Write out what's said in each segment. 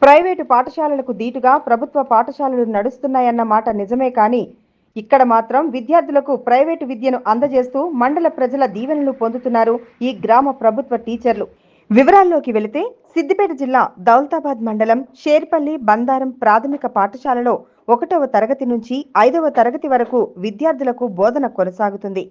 Private పాఠశాలలకు దీటుగా ప్రభుత్వ పాఠశాలలు నడుస్తున్నాయన్న మాట నిజమే కానీ ఇక్కడ మాత్రం విద్యార్థులకు ప్రైవేటు విద్యను అందజేస్తూ మండల ప్రజల దీవెనలు పొందుతున్నారు ఈ గ్రామ ప్రభుత్వ టీచర్లు. వివరాల్లోకి వెళితే సిద్దిపేట జిల్లా దౌలతాబాద్ మండలం షేర్పల్లి బందారం ప్రాథమిక పాఠశాలలో 1వ తరగతి నుంచి 5వ తరగతి వరకు విద్యార్థులకు బోధన కొనసాగుతుంది.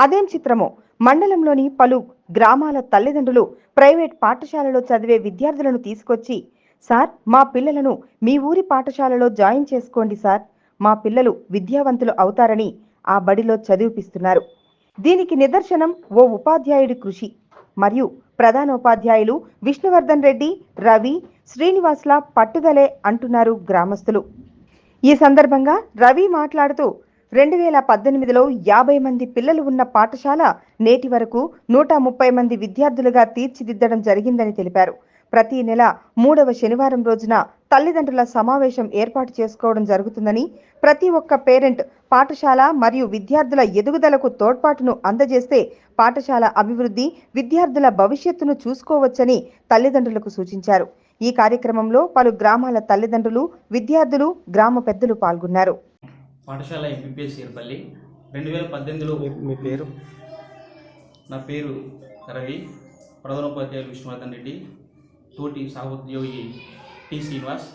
అదేం చిత్రమో మండలంలోని పలు గ్రామాల తల్లిదండ్రులు ప్రైవేట్ పాఠశాలలో చదివే విద్యార్థులను తీసుకొచ్చి, సార్ మా పిల్లలను మీ ఊరి పాఠశాలలో జాయిన్ చేసుకోండి సార్, మా పిల్లలు విద్యావంతులు అవుతారని ఆ బడిలో చదివిపిస్తున్నారు. దీనికి నిదర్శనం ఓ ఉపాధ్యాయుడి కృషి మరియు ప్రధానోపాధ్యాయులు విష్ణువర్ధన్ రెడ్డి, రవి, శ్రీనివాస్ల పట్టుదలే అంటున్నారు గ్రామస్తులు. ఈ సందర్భంగా రవి మాట్లాడుతూ 2018లో 50 మంది పిల్లలు ఉన్న పాఠశాల నేటి వరకు 130 మంది విద్యార్థులుగా తీర్చిదిద్దడం జరిగిందని తెలిపారు. ప్రతి నెల 3వ శనివారం రోజున తల్లిదండ్రుల సమావేశం ఏర్పాటు చేసుకోవడం జరుగుతుందని, ప్రతి ఒక్క పేరెంట్ పాఠశాల మరియు విద్యార్థుల ఎదుగుదలకు తోడ్పాటును అందజేస్తే పాఠశాల అభివృద్ధి, విద్యార్థుల భవిష్యత్తును చూసుకోవచ్చని తల్లిదండ్రులకు సూచించారు. ఈ కార్యక్రమంలో పలు గ్రామాల తల్లిదండ్రులు, విద్యార్థులు, గ్రామ పెద్దలు పాల్గొన్నారు. పాఠశాల ఎంపీపీఎస్ షేర్పల్లి 2018లో. మీ పేరు? నా పేరు రవి, ప్రధానోపాధ్యాయులు విష్ణువర్ధన్ రెడ్డి, తోటి సహోద్యోగి టి శ్రీనివాస్.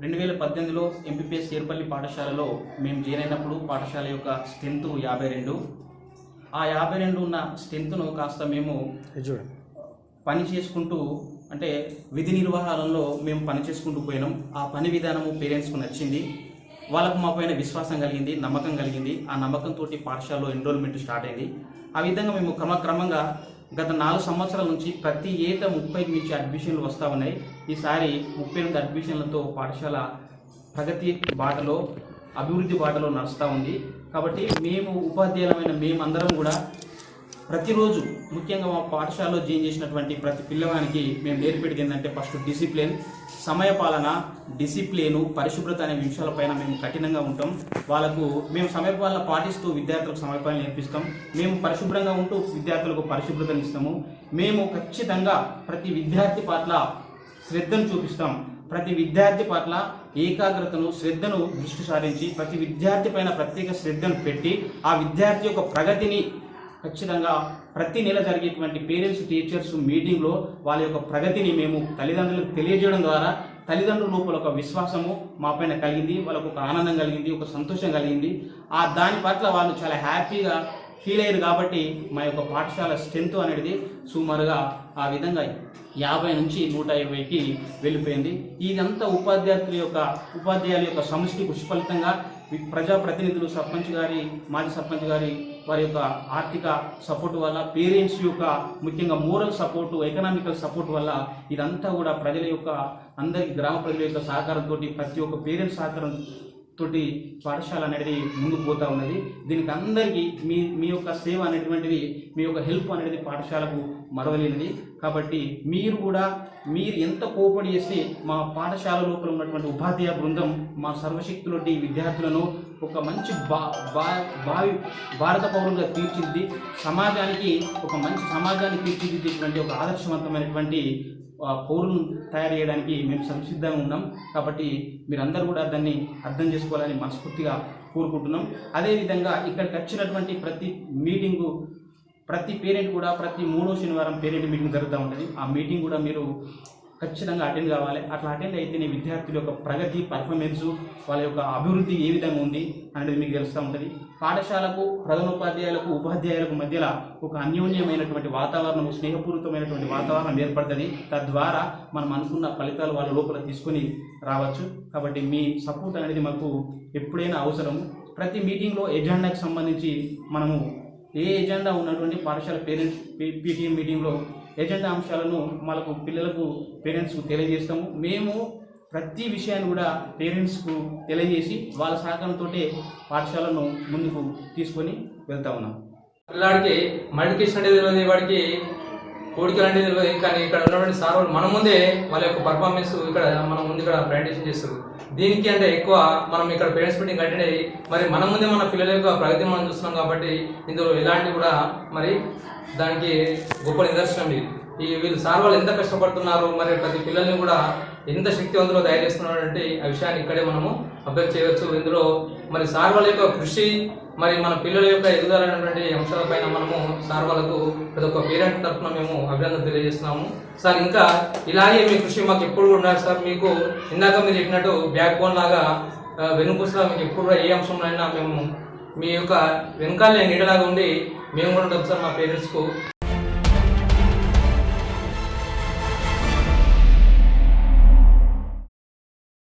2018లో ఎంపీపీఎస్ షేర్పల్లి పాఠశాలలో మేము చేరినప్పుడు పాఠశాల యొక్క స్ట్రెంత్ 52. ఆ 52 ఉన్న స్ట్రెంత్ను కాస్త మేము పని చేసుకుంటూ, అంటే విధి నిర్వహణలో మేము పని చేసుకుంటూ పోయినాం. ఆ పని విధానము పేరెంట్స్కు నచ్చింది. వాళ్ళకు మా పైన విశ్వాసం కలిగింది, నమ్మకం కలిగింది. ఆ నమ్మకంతో పాఠశాలలో ఎన్రోల్మెంట్ స్టార్ట్ అయింది. ఆ విధంగా మేము క్రమక్రమంగా గత 4 సంవత్సరాల నుంచి ప్రతి ఏటా 30కి మించి అడ్మిషన్లు వస్తూ ఉన్నాయి. ఈసారి 38 అడ్మిషన్లతో పాఠశాల ప్రగతి బాటలో, అభివృద్ధి బాటలో నడుస్తూ ఉంది. కాబట్టి మేము ఉపాధ్యాయులమైన మేమందరం కూడా ప్రతిరోజు, ముఖ్యంగా మా పాఠశాలలో జాయిన్ చేసినటువంటి ప్రతి పిల్లవానికి మేము నేర్పేది ఏంటంటే ఫస్ట్ డిసిప్లిన్, సమయపాలన, డిసిప్లిను, పరిశుభ్రత అనే విషయాలపైన మేము కఠినంగా ఉంటాం. వాళ్ళకు మేము సమయపాలన పాటిస్తూ విద్యార్థులకు సమయపాలన నేర్పిస్తాం. మేము పరిశుభ్రంగా ఉంటూ విద్యార్థులకు పరిశుభ్రతను ఇస్తాము. మేము ఖచ్చితంగా ప్రతి విద్యార్థి పట్ల శ్రద్ధను చూపిస్తాం. ప్రతి విద్యార్థి పట్ల ఏకాగ్రతను, శ్రద్ధను దృష్టి సారించి ప్రతి విద్యార్థి పైన ప్రత్యేక శ్రద్ధను పెట్టి ఆ విద్యార్థి యొక్క ప్రగతిని ఖచ్చితంగా ప్రతి నెల జరిగేటువంటి పేరెంట్స్ టీచర్స్ మీటింగ్లో వాళ్ళ యొక్క ప్రగతిని మేము తల్లిదండ్రులకు తెలియజేయడం ద్వారా తల్లిదండ్రుల లోపల ఒక విశ్వాసము మా పైన కలిగింది. వాళ్ళకు ఒక ఆనందం కలిగింది, ఒక సంతోషం కలిగింది. దాని పట్ల వాళ్ళు చాలా హ్యాపీగా ఫీల్ అయ్యారు. కాబట్టి మా యొక్క పాఠశాల స్ట్రెంత్ అనేది సుమారుగా ఆ విధంగా 50 నుంచి 150కి వెళ్ళిపోయింది. ఇదంతా ఉపాధ్యాయుల యొక్క సమిష్టి కృషి ఫలితంగా ప్రజాప్రతినిధులు, సర్పంచ్ గారి, మాజీ సర్పంచ్ గారి వారి యొక్క ఆర్థిక సపోర్ట్ వల్ల, పేరెంట్స్ యొక్క ముఖ్యంగా మోరల్ సపోర్టు, ఎకనామికల్ సపోర్ట్ వల్ల ఇదంతా కూడా ప్రజల యొక్క అందరికీ గ్రామ ప్రజల యొక్క సహకారంతో, ప్రతి ఒక్క పేరెంట్స్ సహకారం తోటి పాఠశాల అనేది ముందుకు పోతూ ఉన్నది. దీనికి అందరికీ మీ యొక్క సేవ అనేటువంటిది, మీ యొక్క హెల్ప్ అనేది పాఠశాలకు మరవలేనిది. కాబట్టి మీరు ఎంత కోపడి చేస్తే మా పాఠశాల లోపల ఉన్నటువంటి ఉపాధ్యాయ బృందం మా సర్వశక్తులటి విద్యార్థులను ఒక మంచి భారత పౌరులుగా తీర్చిదిద్ది ఒక మంచి సమాజాన్ని తీర్చిదిద్దేటువంటి ఒక ఆదర్శవంతమైనటువంటి పౌరులను తయారు చేయడానికి మేము సంసిద్ధంగా ఉన్నాం. కాబట్టి మీరందరూ కూడా దాన్ని అర్థం చేసుకోవాలని మనస్ఫూర్తిగా కోరుకుంటున్నాం. అదేవిధంగా ఇక్కడికి వచ్చినటువంటి ప్రతి పేరెంట్ కూడా ప్రతి 3వ శనివారం పేరెంట్ మీటింగ్ జరుగుతూ ఉంటుంది. ఆ మీటింగ్ కూడా మీరు ఖచ్చితంగా అటెండ్ కావాలి. అట్లా అటెండ్ అయితేనే విద్యార్థుల యొక్క ప్రగతి, పర్ఫార్మెన్సు, వాళ్ళ యొక్క అభివృద్ధి ఏ విధంగా ఉంది అనేది మీకు తెలుస్తూ ఉంటుంది. పాఠశాలకు, ప్రధానోపాధ్యాయులకు, ఉపాధ్యాయులకు మధ్యలో ఒక అన్యోన్యమైనటువంటి వాతావరణం, స్నేహపూరితమైనటువంటి వాతావరణం ఏర్పడుతుంది. తద్వారా మనం అనుకున్న ఫలితాలు వాళ్ళ లోపల తీసుకొని రావచ్చు. కాబట్టి మీ సపోర్ట్ అనేది మాకు ఎప్పుడైనా అవసరం. ప్రతి మీటింగ్లో ఎజెండాకి సంబంధించి మనము ఏ ఎజెండా ఉన్నటువంటి పాఠశాల పేరెంట్స్ పీటీఎం మీటింగ్లో ఎజెండా అంశాలను మనకు పిల్లలకు, పేరెంట్స్కు తెలియజేస్తాము. మేము ప్రతి విషయాన్ని కూడా పేరెంట్స్కు తెలియజేసి వాళ్ళ సహకారంతో పాఠశాలను ముందుకు తీసుకొని వెళ్తా ఉన్నాం. పిల్లాడికి మల్టిప్లికేషన్ అంటే తెలియదు, వాడికి కోడికలు అంటే తెలియదు. కానీ ఇక్కడ ఉన్నటువంటి సార్ వాళ్ళు మన ముందే వాళ్ళ యొక్క పర్ఫార్మెన్స్ ఇక్కడ మనం ముందు ఇక్కడ ప్రజెంటేషన్ చేస్తారు. దీనికి అంటే ఎక్కువ మనం ఇక్కడ పేరెంట్స్ మీటింగ్ అటెండ్ అయ్యి మరి మన ముందే మన పిల్లల యొక్క ప్రగతి మనం చూస్తున్నాం. కాబట్టి ఇందులో ఇలాంటివి కూడా మరి దానికి గొప్ప నిదర్శనం. వీళ్ళు సార్ వాళ్ళు ఎంత కష్టపడుతున్నారు, మరి ప్రతి పిల్లల్ని కూడా ఎంత శక్తివంతులో తయారు చేస్తున్నాడంటే ఆ విషయాన్ని ఇక్కడే మనము అబ్జర్వ్ చేయవచ్చు. ఇందులో మరి సార్ వాళ్ళ యొక్క కృషి, మరి మన పిల్లల యొక్క ఎదుగుదలైనటువంటి అంశాలపైన మనము సార్ వాళ్ళకు ప్రతి ఒక్క పేరెంట్ తరఫున మేము అభినందన తెలియజేస్తున్నాము. సార్ ఇంకా ఇలాగే మీ కృషి మాకు ఎప్పుడు కూడా ఉండాలి సార్. మీకు ఇందాక మీరు చెప్పినట్టు బ్యాక్ బోన్ లాగా వెనుకూసలా మీకు ఎప్పుడు కూడా ఏ అంశంలో అయినా మేము మీ యొక్క వెనకాలే నీడలాగా ఉండి మేము కూడా ఉంటాం సార్ మా పేరెంట్స్కు.